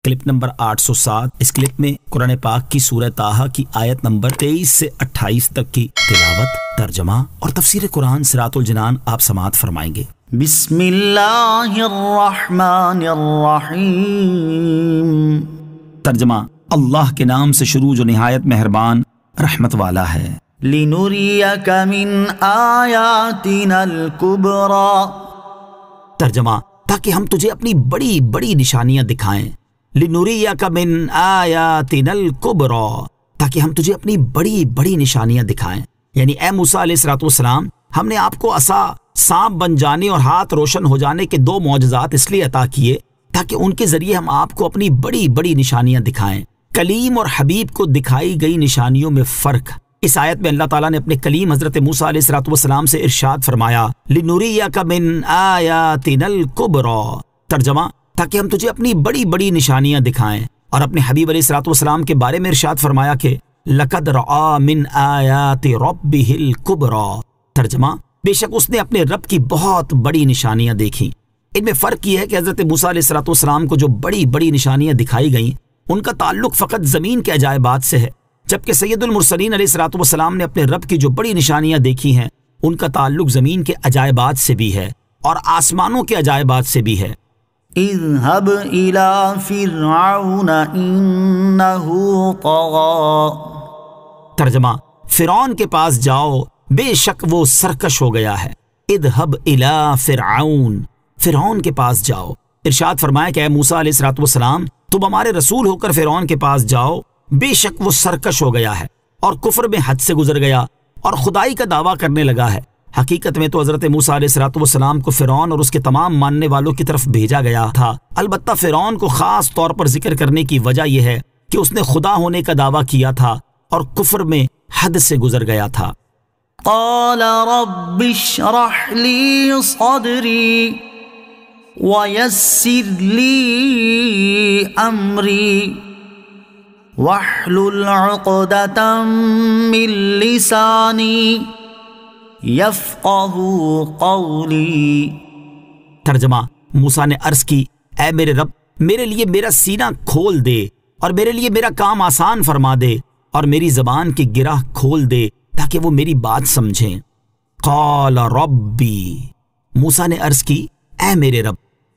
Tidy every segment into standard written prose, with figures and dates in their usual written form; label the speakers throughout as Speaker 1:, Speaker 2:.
Speaker 1: Clip number 807۔ اس clip میں قرآن پاک کی سورہ طٰہٰ کی آیت نمبر 23 سے 28 تک کی تلاوت، ترجمہ اور تفسیر قرآن صراط الجنان آپ سماعت فرمائیں گے۔
Speaker 2: بسم اللہ الرحمن الرحیم۔
Speaker 1: ترجمہ: اللہ کے نام سے شروع جو نہایت مہربان رحمت والا ہے۔
Speaker 2: لنریک من آیاتنا الکبریٰ۔
Speaker 1: ترجمہ: تاکہ ہم تجھے اپنی بڑی بڑی نشانیاں دکھائیں۔ لنریک من آیاتنا الکبریٰ، تاکہ ہم تجھے اپنی بڑی بڑی نشانیاں دکھائیں۔ یعنی اے موسیٰ علیہ السلام، ہم نے آپ کو عصا، سانپ بن جانے اور ہاتھ روشن ہو جانے کے 2 معجزات اس لیے عطا کیے تاکہ ان کے ذریعے ہم آپ کو اپنی بڑی بڑی نشانیاں دکھائیں۔ کلیم اور حبیب کو دکھائی گئی نشانیوں میں فرق۔ اس آیت میں اللہ تعالیٰ نے اپنے کلیم حضرت موسیٰ علیہ السلام سے ارشاد فرمایا، لنریک من آیاتنا الکبریٰ۔ ترجمہ: تاکہ ہم تجھے اپنی بڑی بڑی نشانیاں دکھائیں۔ اور اپنے حبیب علیہ السلام کے بارے میں ارشاد فرمایا کہ لقد رأى من آیات ربہ الکبریٰ۔ ترجمہ: بے شک اس نے اپنے رب کی بہت بڑی نشانیاں دیکھیں۔ ان میں فرق یہ ہے کہ حضرت موسیٰ علیہ السلام کو جو بڑی بڑی نشانیاں دکھائی گئیں ان کا تعلق فقط زمین کے عجائبات سے ہے، جبکہ سید المرسلین علیہ السلام نے اپنے رب کی جو بڑی نشانیاں دیکھی ہیں ان کا تعلق زمین کے عجائبات سے بھی ہے اور آسمانوں کے عجائبات سے بھی ہے۔
Speaker 2: اذهب الى فرعون انه طغى۔
Speaker 1: ترجمہ: فرعون کے پاس جاؤ، بے شک وہ سرکش ہو گیا ہے۔ اذهب الى فرعون، فرعون کے پاس جاؤ۔ ارشاد فرمایا کہ اے موسیٰ علیہ السلام، تم ہمارے رسول ہو کر فرعون کے پاس جاؤ، بے شک وہ سرکش ہو گیا ہے اور کفر میں حد سے گزر گیا اور خدائی کا دعویٰ کرنے لگا ہے۔ حقیقت میں تو حضرت موسیٰ علیہ السلام کو فرعون اور اس کے تمام ماننے والوں کی طرف بھیجا گیا تھا، البتہ فرعون کو خاص طور پر ذکر کرنے کی وجہ یہ ہے کہ اس نے خدا ہونے کا دعویٰ کیا تھا اور کفر میں حد سے گزر گیا تھا۔
Speaker 2: قال رب اشرح لی صدری ویسر لی امری واحلل عقدۃ من لسانی یفقہوا قولی۔
Speaker 1: ترجمہ: موسیٰ نے عرض کی، اے میرے رب، میرے لیے میرا سینہ کھول دے اور میرے لیے میرا کام آسان فرما دے اور میری زبان کی گرہ کھول دے تاکہ وہ میری بات سمجھیں۔ قال ربی، موسیٰ نے عرض کی، اے میرے رب۔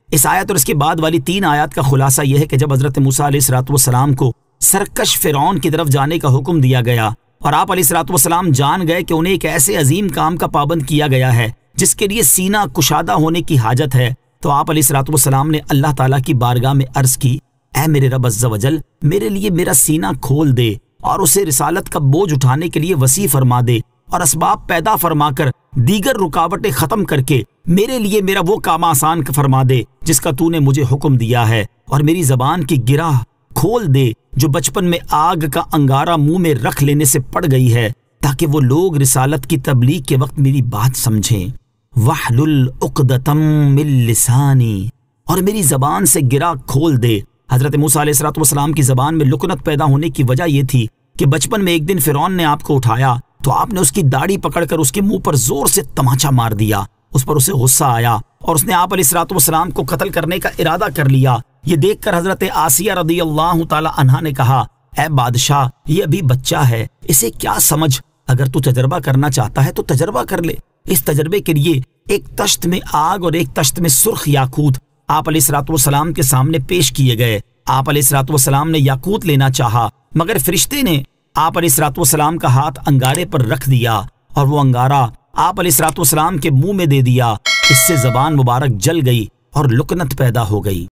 Speaker 1: اس آیت اور اس کے بعد والی 3 آیات کا خلاصہ یہ ہے کہ جب حضرت موسیٰ علیہ السلام کو سرکش فرعون کی طرف جانے کا حکم دیا گیا اور آپ علیہ السلام جان گئے کہ انہیں ایک ایسے عظیم کام کا پابند کیا گیا ہے جس کے لیے سینہ کشادہ ہونے کی حاجت ہے، تو آپ علیہ السلام نے اللہ تعالیٰ کی بارگاہ میں عرض کی، اے میرے رب عز و جل، میرے لیے میرا سینہ کھول دے اور اسے رسالت کا بوجھ اٹھانے کے لیے وسیع فرما دے اور اسباب پیدا فرما کر دیگر رکاوٹیں ختم کر کے میرے لیے میرا وہ کام آسان فرما دے جس کا تو نے مجھے حکم دیا ہے، اور میری زبان کی گرہ کھول دے جو بچپن میں آگ کا انگارہ منہ میں رکھ لینے سے پڑ گئی ہے، تاکہ وہ لوگ رسالت کی تبلیغ کے وقت میری بات سمجھیں۔ واحلل عقدۃ من لسانی، اور میری زبان سے گرہ کھول دے۔ حضرت موسیٰ علیہ السلام کی زبان میں لکنت پیدا ہونے کی وجہ یہ تھی کہ بچپن میں ایک دن فرعون نے آپ کو اٹھایا تو آپ نے اس کی داڑھی پکڑ کر اس کے منہ پر زور سے تماچا مار دیا۔ اس پر اسے غصہ آیا اور اس نے آپ علیہ السلام کو قتل کرنے کا ارادہ کر لیا۔ یہ دیکھ کر حضرت آسیہ رضی اللہ تعالی عنہا نے کہا، اے بادشاہ، یہ ابھی بچہ ہے، اسے کیا سمجھ، اگر تو تجربہ کرنا چاہتا ہے تو تجربہ کر لے۔ اس تجربے کے لیے ایک تشت میں آگ اور ایک تشت میں سرخ یاقوت آپ علیہ السلام کے سامنے پیش کیے گئے۔ آپ علیہ السلام نے یاقوت لینا چاہا مگر فرشتے نے آپ علیہ السلام کا ہاتھ انگارے پر رکھ دیا اور وہ انگارہ آپ علیہ السلام کے منہ میں دے دیا۔ اس سے زبان مبارک جل گئی اور لکنت پیدا ہو گئی۔